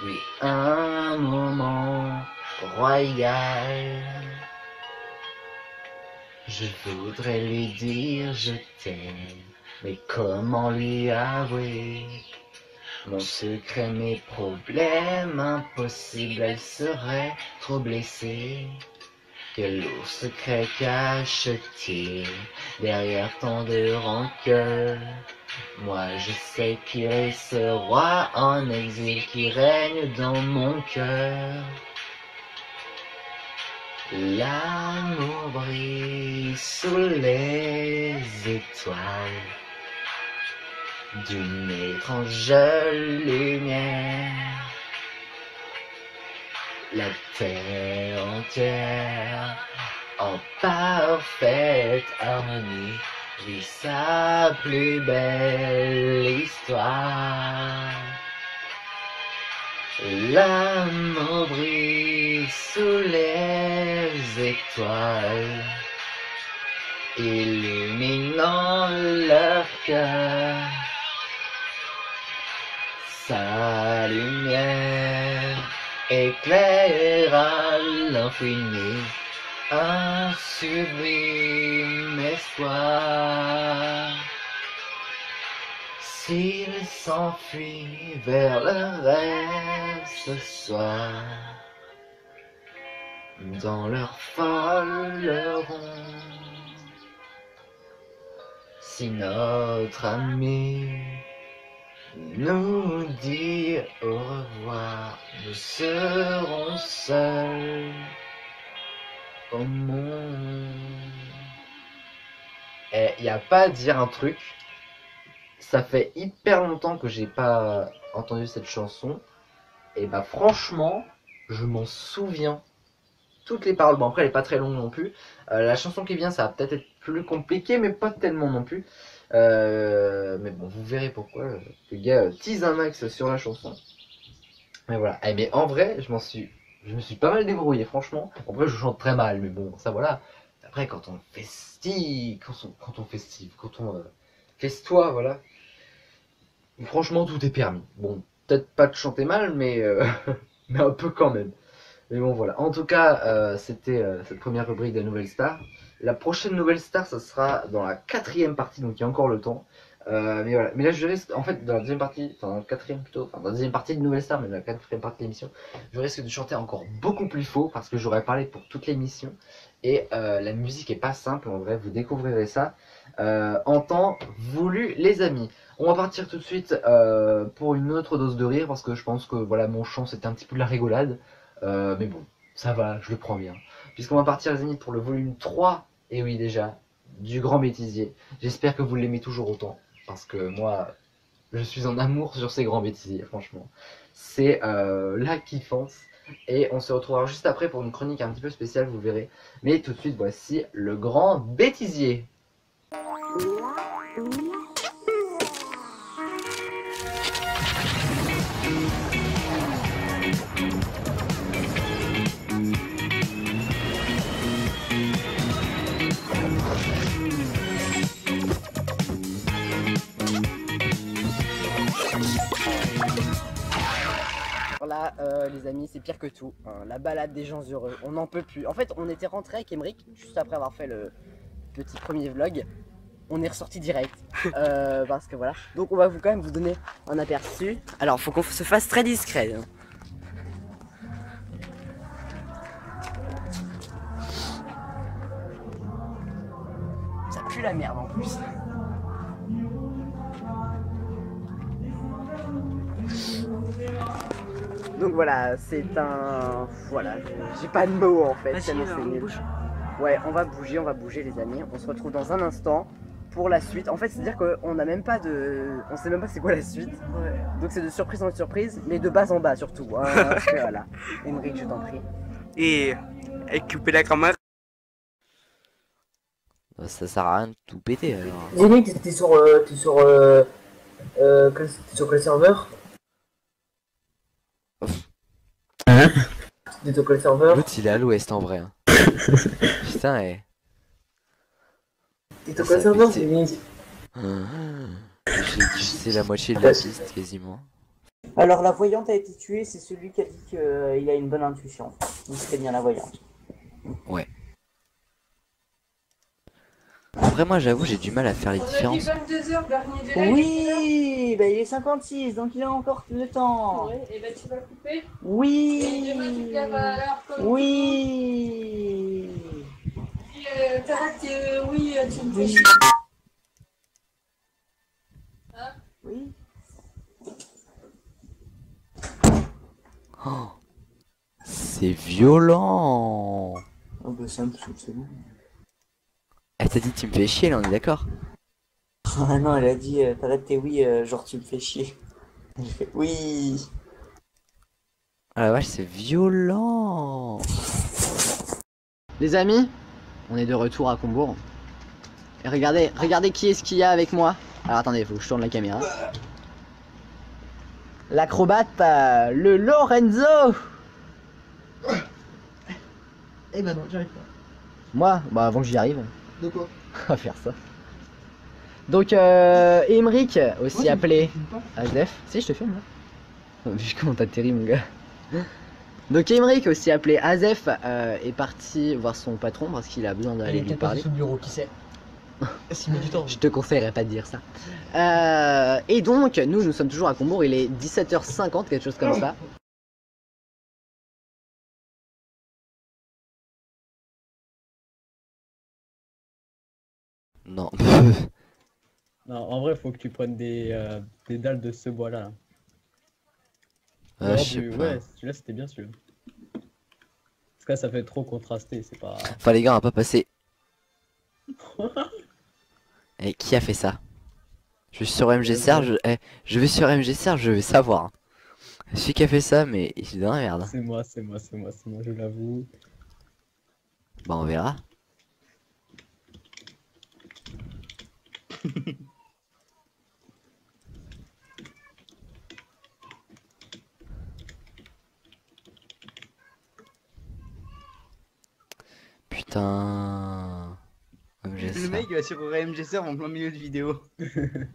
vit un moment royal. Je voudrais lui dire je t'aime, mais comment lui avouer mon secret, mes problèmes, impossible, elle serait trop blessée. Quel lourd secret cache-t-il derrière tant de rancœur? Moi je sais qu'il est ce roi en exil qui règne dans mon cœur. L'amour brille sous les étoiles d'une étrange lumière. La terre entière en parfaite harmonie vit sa plus belle histoire. L'amour brille sous les étoiles, illuminant leur cœur. Sa lumière éclaire à l'infini un sublime espoir. S'ils s'enfuient vers le rêve ce soir, dans leur folle ronde, si notre ami nous dit au revoir, nous serons seuls au monde. Et y a pas à dire un truc, ça fait hyper longtemps que j'ai pas entendu cette chanson, et bah franchement, je m'en souviens. Toutes les paroles, bon après elle est pas très longue non plus. La chanson qui vient, ça va peut-être être plus compliqué, mais pas tellement non plus. Mais bon, vous verrez pourquoi le gars tease un max sur la chanson. Mais voilà. Eh, mais en vrai, je me suis pas mal débrouillé, franchement. En vrai, je chante très mal, mais bon, ça voilà. Après, quand on festoie, voilà. Franchement, tout est permis. Bon, peut-être pas de chanter mal, mais mais un peu quand même. Mais bon, voilà. En tout cas, c'était cette première rubrique de Nouvelle Star. La prochaine Nouvelle Star, ça sera dans la 4e partie, donc il y a encore le temps. Mais voilà. Mais là, je risque, en fait, dans la deuxième partie, enfin, dans la 4e plutôt, enfin, dans la deuxième partie de Nouvelle Star, mais dans la 4e partie de l'émission, je risque de chanter encore beaucoup plus faux parce que j'aurais parlé pour toute l'émission. Et la musique est pas simple, en vrai, vous découvrirez ça en temps voulu, les amis. On va partir tout de suite pour une autre dose de rire parce que je pense que voilà, mon chant c'était un petit peu de la rigolade. Mais bon, ça va, je le prends bien. Puisqu'on va partir les amis pour le volume 3, et oui déjà, du Grand Bêtisier. J'espère que vous l'aimez toujours autant, parce que moi, je suis en amour sur ces Grands Bêtisiers, franchement. C'est la kiffance. Et on se retrouvera juste après pour une chronique un petit peu spéciale, vous verrez. Mais tout de suite, voici le Grand Bêtisier. Là, les amis, c'est pire que tout. Hein. La balade des gens heureux, on n'en peut plus. En fait, on était rentré avec Emeric juste après avoir fait le petit premier vlog. on est ressorti direct. Parce que voilà. Donc on va quand même vous donner un aperçu. Alors faut qu'on se fasse très discret. Hein. Ça pue la merde en plus. Donc voilà, c'est un... Voilà, j'ai pas de mots en fait. Vas-y, tellement c'est nul. Ouais, on va bouger les amis. On se retrouve dans un instant pour la suite. En fait, c'est-à-dire qu'on n'a même pas de... On sait même pas c'est quoi la suite. Ouais. Donc c'est de surprise en surprise, mais de bas en bas surtout. Hein, parce que voilà. Émeric, je t'en prie. Et couper la grand-mère. Ça sert à rien de tout péter alors. Zénith, t'es sur quel serveur? T'es sur quel serveur? L'autre il est à l'ouest en vrai. Hein. Putain, T'es sur quel serveur, Zénith? J'ai glissé la moitié de la piste quasiment. Alors la voyante a été tuée, c'est celui qui a dit qu'il a une bonne intuition. Donc c'est bien la voyante. Ouais. En vrai, moi j'avoue, j'ai du mal à faire les différences. Oui, bah il est 56, donc il a encore le temps. Ouais, et bah tu vas couper. Oui. Et demain tu te lèves à l'heure comme Oui. Puis t'arrêtes, oui, tu me fais chier. Oui. Oh, c'est violent. Oh bah ça me saoule, c'est bon. Elle t'a dit tu me fais chier là, on est d'accord? Ah non, elle a dit t'arrêtes tes oui, genre tu me fais chier. J'ai fait oui. Ah la vache, c'est violent. Les amis, on est de retour à Combourg. Et regardez qui est-ce qu'il y a avec moi. Alors attendez, faut que je tourne la caméra. L'acrobate, le Lorenzo. Eh ben non, j'arrive pas. Moi, bah avant que j'y arrive, De quoi? on va faire ça. Donc Émeric, aussi appelé Azef. Si, je te filme là. Vu comment t'atterris mon gars. Donc Émeric, aussi appelé Azef, est parti voir son patron parce qu'il a besoin d'aller lui parler. Sous le bureau, qui sait? S'il met du temps. Je te conseillerais pas de dire ça. Et donc, nous sommes toujours à Combourg, il est 17h50, quelque chose comme ça. Non. Non, en vrai, faut que tu prennes des dalles de ce bois-là. Je sais pas. Ouais, celui-là, c'était bien celui-là. Parce que là, ça fait trop contrasté, c'est pas... Enfin les gars, on va pas passer. Et qui a fait ça? Je suis sur MGSR, je vais sur MGSR, je vais savoir. Celui qui a fait ça, mais il est dans la merde. C'est moi, je l'avoue. Bah on verra. Putain. Le mec il va sur MGSR en plein milieu de vidéo.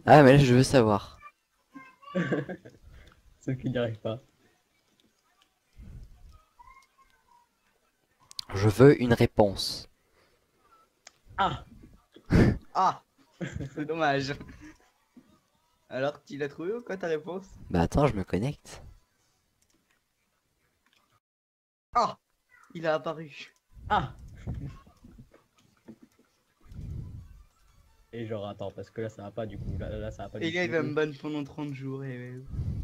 Ah mais là je veux savoir. Ceux qui n'y arrivent pas. Je veux une réponse. Ah! Ah. C'est dommage. Alors tu l'as trouvé ou quoi ta réponse? Bah attends, je me connecte. Ah. Il a apparu. Ah! Et genre attends, parce que là ça va pas du coup, là ça va pas Et du là il va tout. me ban pendant 30 jours et...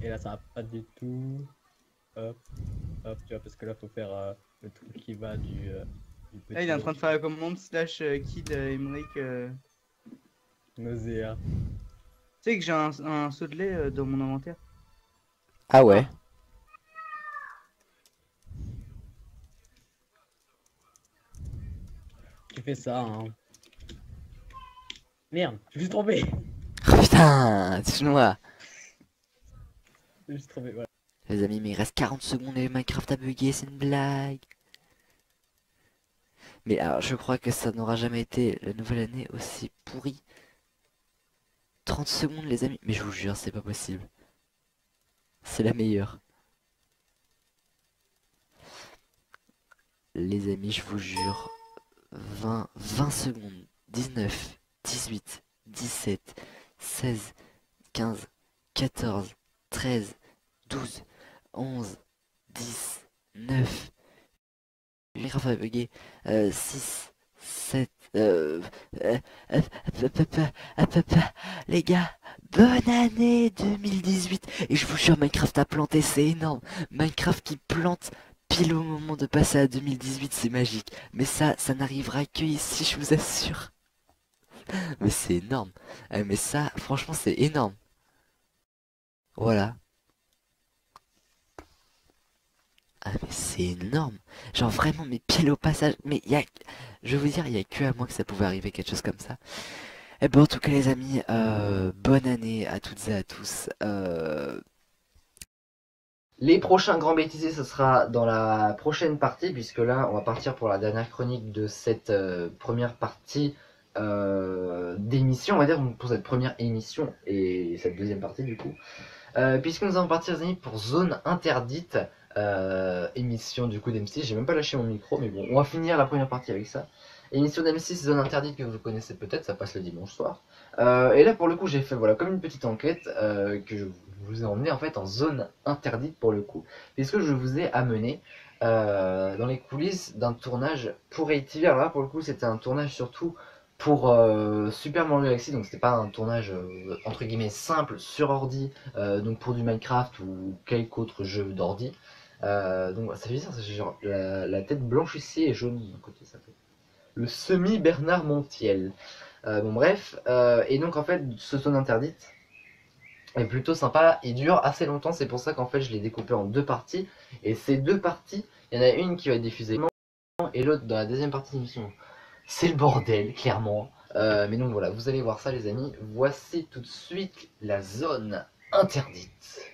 Et là ça va pas du tout. Hop, hop, tu vois, parce que là faut faire le truc qui va du petit... Là il est en train de faire la commande slash kill Emmerich. Nausea. Tu sais que j'ai un seau de lait dans mon inventaire. Ah ouais. Tu fais ça, hein. Merde, je me suis trompé. Oh, putain, chinois. Je me suis trompé, voilà. Les amis, mais il reste 40 secondes et Minecraft a bugué, c'est une blague. Mais alors, je crois que ça n'aura jamais été la nouvelle année aussi pourrie. 30 secondes, les amis. Mais je vous jure, c'est pas possible. C'est la meilleure. Les amis, je vous jure. 20 secondes. 19, 18, 17, 16, 15, 14, 13, 12, 11, 10, 9, Minecraft a bugué, 6, 7, les gars, bonne année 2018. Et je vous jure, Minecraft a planté, c'est énorme. Minecraft qui plante pile au moment de passer à 2018, c'est magique. Mais ça n'arrivera que ici, je vous assure. Mais c'est énorme. Mais ça, franchement, c'est énorme. Voilà. Ah mais c'est énorme. Genre vraiment, mais pile au passage. Mais il y a... Je vais vous dire, il y a que à moi que ça pouvait arriver quelque chose comme ça. Et bon, en tout cas les amis, bonne année à toutes et à tous. Les prochains grands bêtisiers, ce sera dans la prochaine partie, puisque là, on va partir pour la dernière chronique de cette première partie d'émission, on va dire, pour cette première émission et cette deuxième partie du coup. Puisque nous allons partir, les amis, pour Zone Interdite, émission du coup d'M6. J'ai même pas lâché mon micro, mais bon, on va finir la première partie avec ça. Émission d'M6, Zone Interdite, que vous connaissez peut-être, ça passe le dimanche soir. Et là, pour le coup, j'ai fait voilà comme une petite enquête que je vous ai emmené en fait en zone interdite pour le coup, puisque je vous ai amené dans les coulisses d'un tournage pour ATV. Alors là, pour le coup, c'était un tournage surtout pour Super Mario Galaxy, donc c'était pas un tournage entre guillemets simple sur ordi, donc pour du Minecraft ou quelque autre jeu d'ordi. Donc ça fait bizarre, c'est genre la tête blanche ici et jaune d'un côté, ça fait le semi Bernard Montiel. Bon bref, et donc en fait ce zone interdite est plutôt sympa, il dure assez longtemps, c'est pour ça qu'en fait je l'ai découpé en deux parties, et ces deux parties, il y en a une qui va être diffusée et l'autre dans la deuxième partie de l'émission. C'est le bordel, clairement. Mais donc voilà, vous allez voir ça les amis. Voici tout de suite la zone interdite.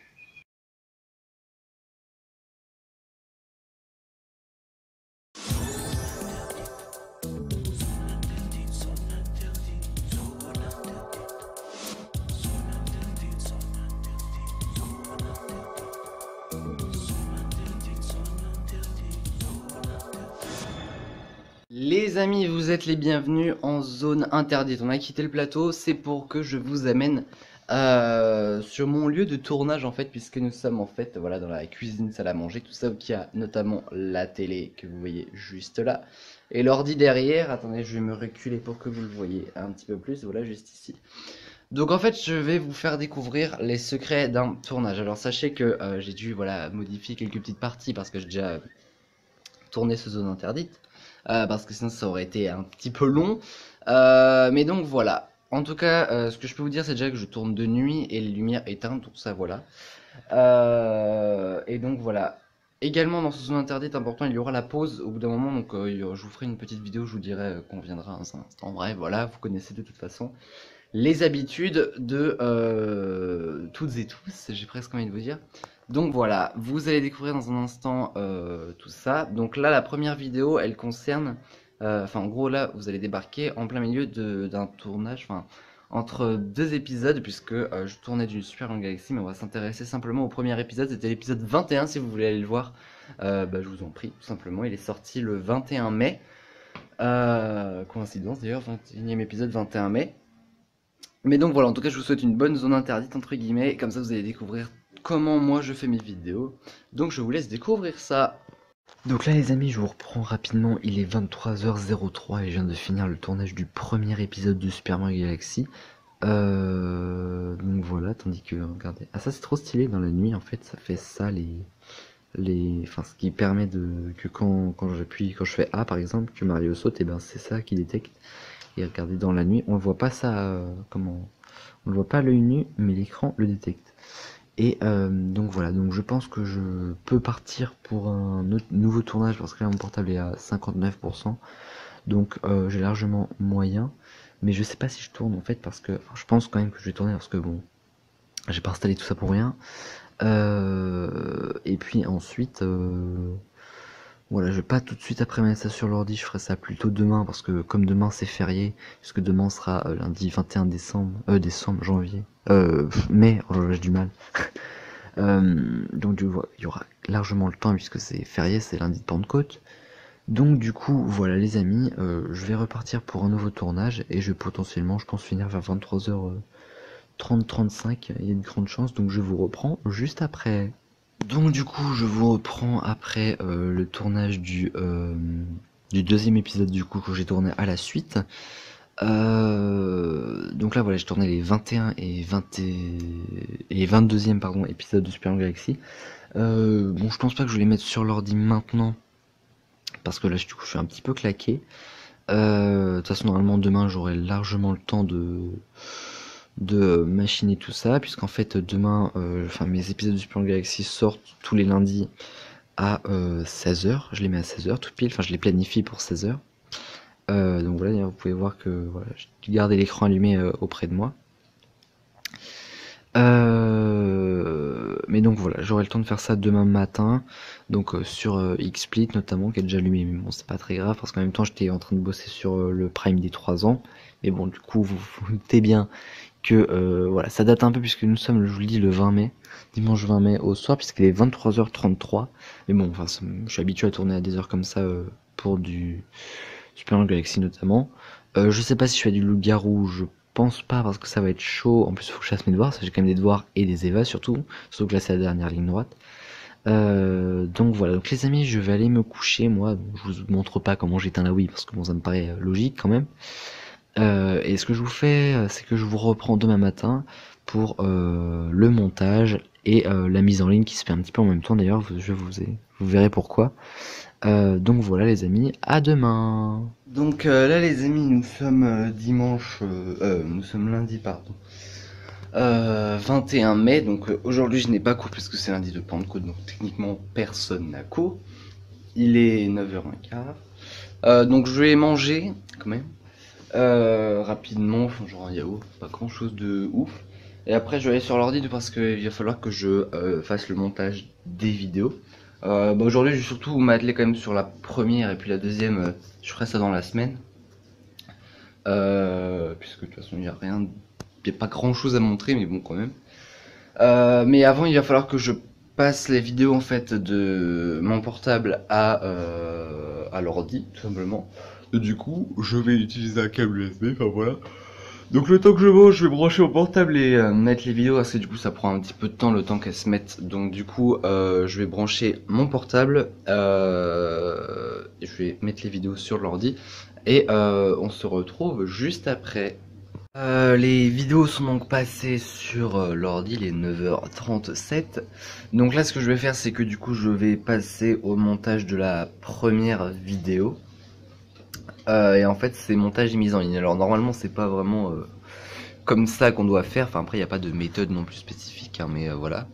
Les amis, vous êtes les bienvenus en zone interdite. On a quitté le plateau, c'est pour que je vous amène sur mon lieu de tournage en fait, puisque nous sommes en fait voilà dans la cuisine, salle à manger, tout ça, où il y a notamment la télé que vous voyez juste là et l'ordi derrière. Attendez, je vais me reculer pour que vous le voyez un petit peu plus. Voilà, juste ici. Donc en fait, je vais vous faire découvrir les secrets d'un tournage. Alors sachez que j'ai dû voilà modifier quelques petites parties parce que j'ai déjà tourné ce zone interdite. Parce que sinon ça aurait été un petit peu long. Mais donc voilà. En tout cas, ce que je peux vous dire, c'est déjà que je tourne de nuit et les lumières éteintes, tout ça, voilà. Et donc voilà. Également dans ce zone interdite, important, il y aura la pause au bout d'un moment. Donc je vous ferai une petite vidéo, je vous dirai qu'on viendra un instant. Bref, voilà, vous connaissez de toute façon les habitudes de toutes et tous, j'ai presque envie de vous dire. Donc voilà, vous allez découvrir dans un instant tout ça. Donc là, la première vidéo, elle concerne... Enfin, en gros, là, vous allez débarquer en plein milieu d'un tournage, enfin, entre deux épisodes, puisque je tournais du Super Mario Galaxy, mais on va s'intéresser simplement au premier épisode. C'était l'épisode 21, si vous voulez aller le voir. Je vous en prie, tout simplement. Il est sorti le 21 mai. Coïncidence, d'ailleurs, 21e épisode, 21 mai. Mais donc voilà, en tout cas, je vous souhaite une bonne zone interdite, entre guillemets. Comme ça, vous allez découvrir comment moi je fais mes vidéos. Donc je vous laisse découvrir ça. Donc là les amis, je vous reprends rapidement, il est 23h03 et je viens de finir le tournage du premier épisode de Super Mario Galaxy. Donc voilà, tandis que, regardez, ah ça c'est trop stylé dans la nuit en fait, ça fait ça enfin ce qui permet que quand je fais A par exemple, que Mario saute, et ben c'est ça qui détecte. Et regardez, dans la nuit, on ne voit pas ça, on ne voit pas à l'œil nu, mais l'écran le détecte. Et donc voilà, donc je pense que je peux partir pour un nouveau tournage parce que là mon portable est à 59%, donc j'ai largement moyen, mais je sais pas si je tourne en fait parce que je pense quand même que je vais tourner parce que bon, j'ai pas installé tout ça pour rien. Et puis ensuite voilà, je vais pas tout de suite après mettre ça sur l'ordi, je ferai ça plutôt demain parce que comme demain c'est férié, puisque demain sera lundi 21 janvier, mai, oh, j'ai du mal. Donc il y aura largement le temps puisque c'est férié, c'est lundi de Pentecôte. Donc du coup, voilà les amis, je vais repartir pour un nouveau tournage et je vais potentiellement, je pense, finir vers 23h30-35, il y a une grande chance, donc je vous reprends juste après. Donc du coup, je vous reprends après le tournage du deuxième épisode du coup que j'ai tourné à la suite. Donc là voilà, j'ai tourné les 21 et 22e pardon, épisodes de Super Mario Galaxy. Bon, je pense pas que je vais les mettre sur l'ordi maintenant parce que là du coup je suis un petit peu claqué. De toute façon normalement demain j'aurai largement le temps de machiner tout ça, puisqu'en fait demain, enfin mes épisodes de Super Mario Galaxy sortent tous les lundis à 16h, je les mets à 16h tout pile, enfin je les planifie pour 16h. Donc voilà, vous pouvez voir que voilà, j'ai gardé l'écran allumé auprès de moi. Mais donc voilà, j'aurai le temps de faire ça demain matin, donc sur XSplit notamment, qui est déjà allumé, mais bon c'est pas très grave, parce qu'en même temps j'étais en train de bosser sur le Prime des 3 ans, mais bon du coup vous vous doutez bien que voilà, ça date un peu puisque nous sommes, je vous le dis, le 20 mai, dimanche 20 mai au soir, puisqu'il est 23h33, mais bon, enfin je suis habitué à tourner à des heures comme ça pour du Super Mario Galaxy notamment. Je sais pas si je fais du loup-garou, je pense pas parce que ça va être chaud. En plus, il faut que je fasse mes devoirs, parce que j'ai quand même des devoirs et des EVA surtout. Surtout que là, c'est la dernière ligne droite. Donc voilà, donc les amis, je vais aller me coucher moi. Je vous montre pas comment j'éteins la Wii parce que bon, ça me paraît logique quand même. Et ce que je vous fais, c'est que je vous reprends demain matin pour le montage et la mise en ligne qui se fait un petit peu en même temps d'ailleurs. Vous verrez pourquoi. Donc voilà les amis, à demain. Donc là les amis, nous sommes nous sommes lundi pardon, 21 mai, donc aujourd'hui je n'ai pas cours parce que c'est lundi de Pentecôte, donc techniquement personne n'a cours. Il est 9h15, donc je vais manger quand même rapidement, enfin, genre un yaourt, pas grand chose de ouf. Et après je vais aller sur l'ordi parce qu'il va falloir que je fasse le montage des vidéos. Aujourd'hui je vais surtout m'atteler quand même sur la première et puis la deuxième, je ferai ça dans la semaine. Puisque de toute façon il n'y a rien, il n'y a pas grand chose à montrer, mais bon quand même. Mais avant il va falloir que je passe les vidéos en fait de mon portable à l'ordi tout simplement. Et du coup je vais utiliser un câble USB, enfin voilà. Donc le temps que je mange, je vais brancher mon portable et mettre les vidéos, parce que du coup ça prend un petit peu de temps le temps qu'elles se mettent. Donc du coup je vais brancher mon portable, je vais mettre les vidéos sur l'ordi et on se retrouve juste après. Les vidéos sont donc passées sur l'ordi, il est 9h37. Donc là ce que je vais faire c'est que du coup je vais passer au montage de la première vidéo. Et en fait c'est montage et mise en ligne. Alors normalement c'est pas vraiment comme ça qu'on doit faire. Enfin après il n'y a pas de méthode non plus spécifique hein, mais voilà.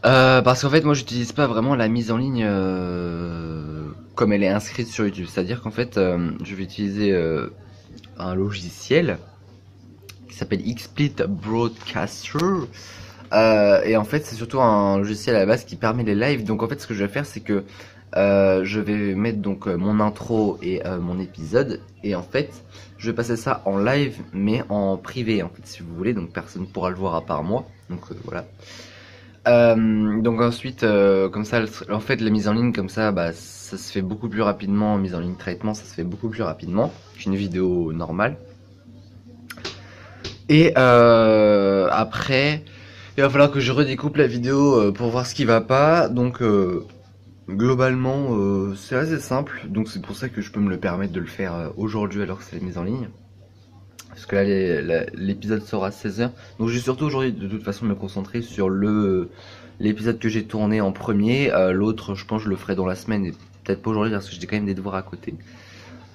Parce qu'en fait moi j'utilise pas vraiment la mise en ligne comme elle est inscrite sur YouTube. C'est à dire qu'en fait je vais utiliser un logiciel qui s'appelle XSplit Broadcaster. Et en fait c'est surtout un logiciel à la base qui permet les lives. Donc en fait ce que je vais faire c'est que je vais mettre donc mon intro et mon épisode, et en fait je vais passer ça en live mais en privé en fait si vous voulez, donc personne ne pourra le voir à part moi, donc voilà. Donc ensuite comme ça en fait la mise en ligne comme ça bah, ça se fait beaucoup plus rapidement, mise en ligne traitement ça se fait beaucoup plus rapidement qu'une vidéo normale. Et après il va falloir que je redécoupe la vidéo pour voir ce qui va pas, donc globalement c'est assez simple, donc c'est pour ça que je peux me le permettre de le faire aujourd'hui alors que c'est la mise en ligne. Parce que là l'épisode sort à 16h, donc je vais surtout aujourd'hui de toute façon me concentrer sur l'épisode que j'ai tourné en premier. L'autre je pense que je le ferai dans la semaine et peut-être pas aujourd'hui parce que j'ai quand même des devoirs à côté.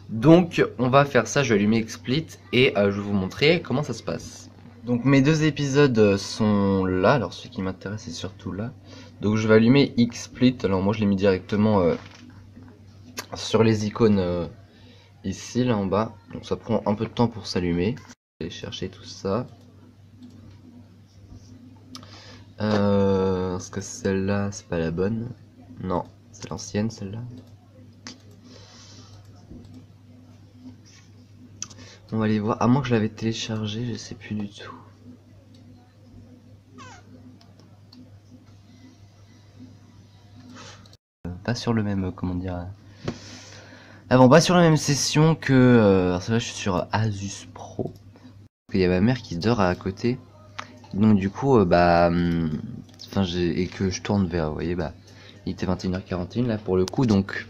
Donc on va faire ça, je vais allumer XSplit et je vais vous montrer comment ça se passe. Donc mes deux épisodes sont là, alors celui qui m'intéresse c'est surtout là. Donc je vais allumer XSplit, alors moi je l'ai mis directement sur les icônes ici là en bas. Donc ça prend un peu de temps pour s'allumer. Je vais chercher tout ça. Est-ce que celle-là c'est pas la bonne? Non, c'est l'ancienne celle-là. On va aller voir, à moins que je l'avais téléchargé, je sais plus du tout. Pas sur le même, comment dire, Ah bon, pas sur la même session que... alors ça là, je suis sur Asus Pro. Il y a ma mère qui dort à côté. Donc du coup, enfin, et que je tourne vers, vous voyez, bah, il était 21h41 là pour le coup, donc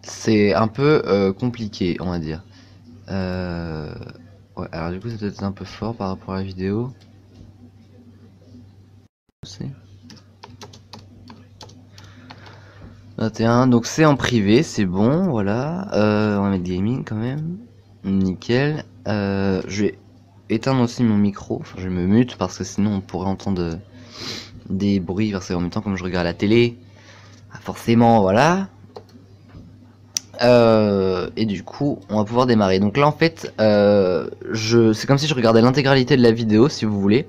c'est un peu compliqué, on va dire. Ouais, alors du coup, c'est peut-être un peu fort par rapport à la vidéo. C'est 21, donc c'est en privé, c'est bon, voilà. On va mettre gaming quand même, nickel. Je vais éteindre aussi mon micro, enfin je me mute parce que sinon on pourrait entendre des bruits, parce qu'en même temps comme je regarde la télé, forcément voilà. Et du coup on va pouvoir démarrer. Donc là en fait c'est comme si je regardais l'intégralité de la vidéo si vous voulez,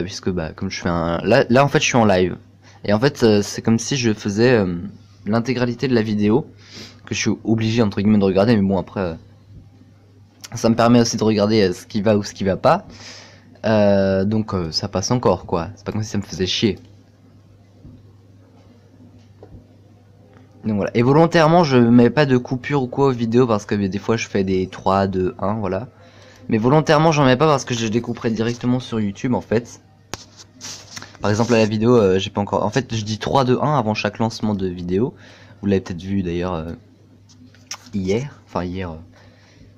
puisque bah comme je fais là en fait je suis en live, et en fait c'est comme si je faisais l'intégralité de la vidéo que je suis obligé entre guillemets de regarder, mais bon après ça me permet aussi de regarder ce qui va ou ce qui va pas. Donc ça passe encore quoi, c'est pas comme si ça me faisait chier. Donc voilà, et volontairement je mets pas de coupure ou quoi aux vidéos parce que des fois je fais des 3, 2, 1, voilà. Mais volontairement j'en mets pas parce que je découperai directement sur YouTube en fait. Par exemple à la vidéo j'ai pas encore... En fait je dis 3, 2, 1 avant chaque lancement de vidéo. Vous l'avez peut-être vu d'ailleurs hier, enfin hier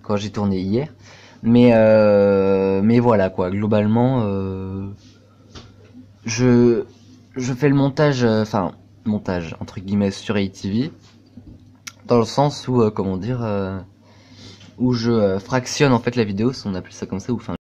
quand j'ai tourné hier. Mais voilà quoi, globalement je fais le montage, enfin montage entre guillemets sur ATV, dans le sens où comment dire, où je fractionne en fait la vidéo, si on appelle ça comme ça, ou enfin